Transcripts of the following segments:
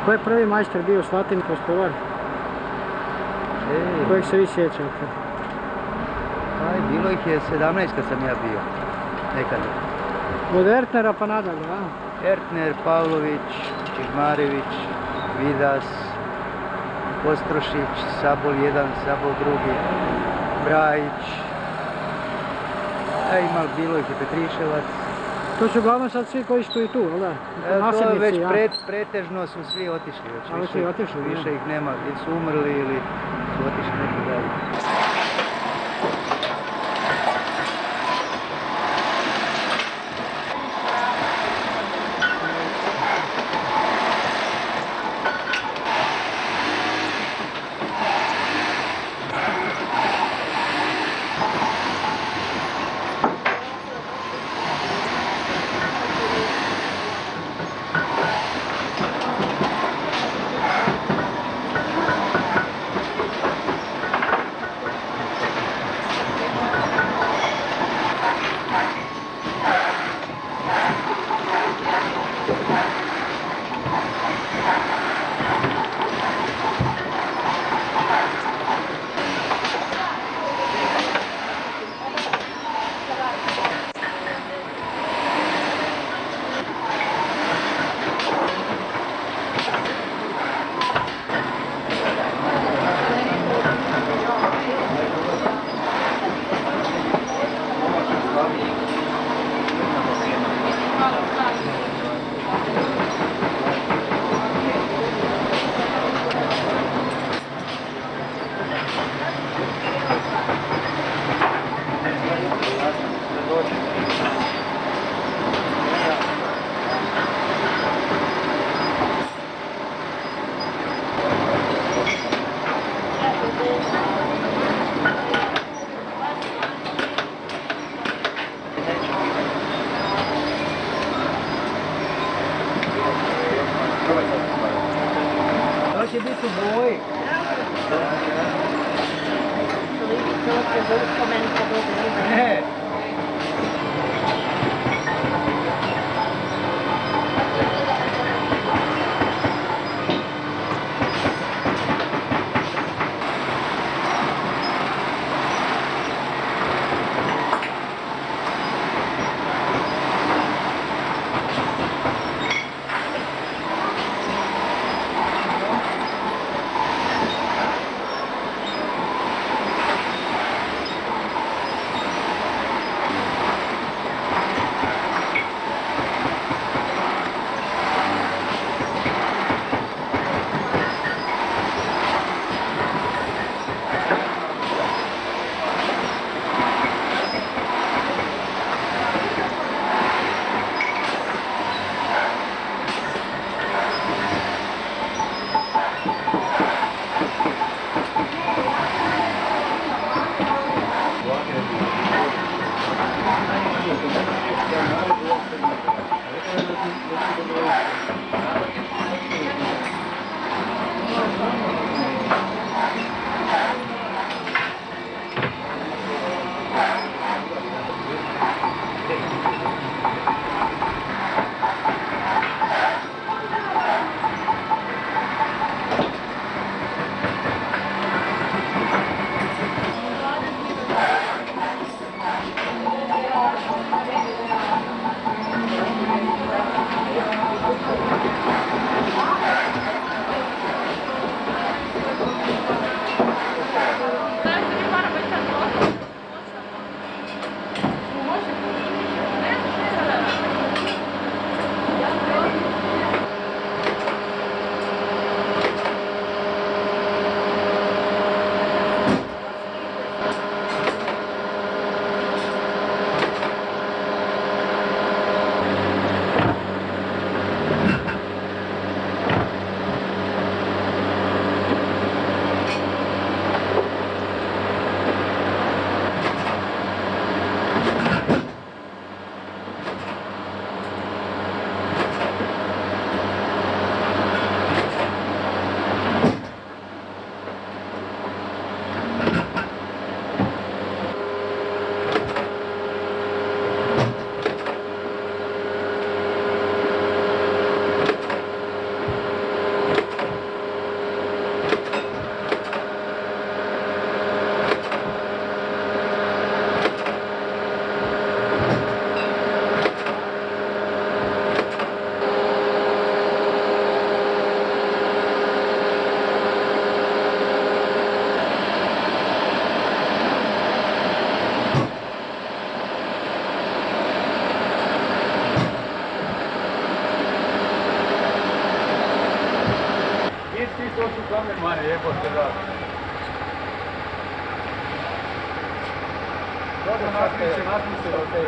Ko je prvi majstor bio u Slatini Postovar? Kojeg se vi sjećate? Aj, bilo ih je 17 kad sam ja bio, nekada. Od Ertnera pa nadalje, a? Ertner, Pavlović, Čižmarević, Vidas, Ostrošić, Sabol 1, Sabol 2, Brajić. Bilo ih je Petriševac. To su uglavnom sad svi koji su i tu, jel da? To već pretežno su svi otišli. Više ih nema, ili su umrli ili su otišli neki dalje. To će biti u boji. Ne. ti to su kamermane, jebote da. Dobro, nasmi se do te.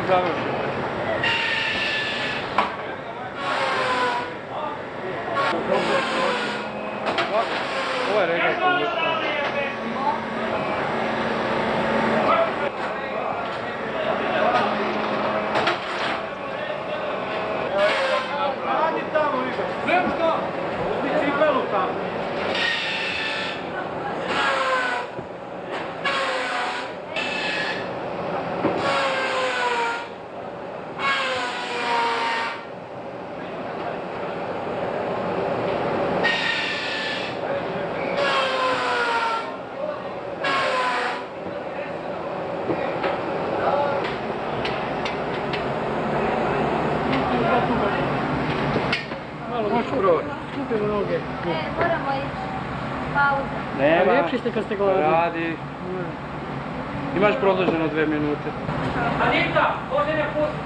Završeno. Ovo je regal koji je radi tamo, Igor. Sve što? Uzmi cipelu tamo. Skupimo noge. Ne, moramo ići. Pauza. Nema. Ljepši ste kad ste gladni. Radi. Imaš produženo 2 minute. Anita, ovdje ne pusti.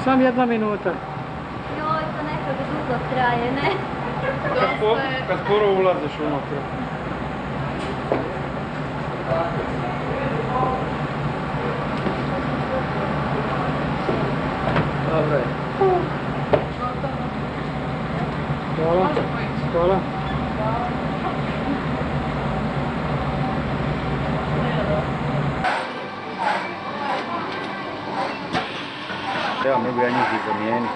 Sam 1 minuta. Joj, to nekako dugo traje, ne? Kad sporo ulaziš unutra. Dobro je. Hvala. Hvala. Evo, mogu ja njih i zamijeniti.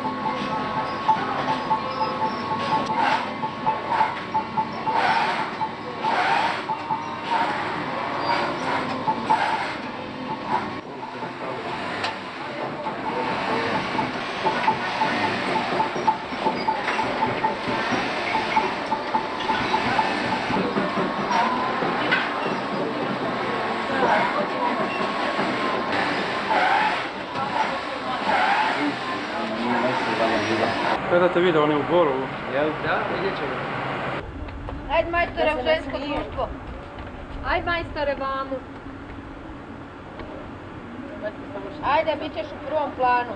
Gledate video, on je u Borovu. Jel? Da, vidjet ćemo. Ajde majstore u žensko društvo. Ajde majstore vamo. Ajde, bit ćeš u prvom planu.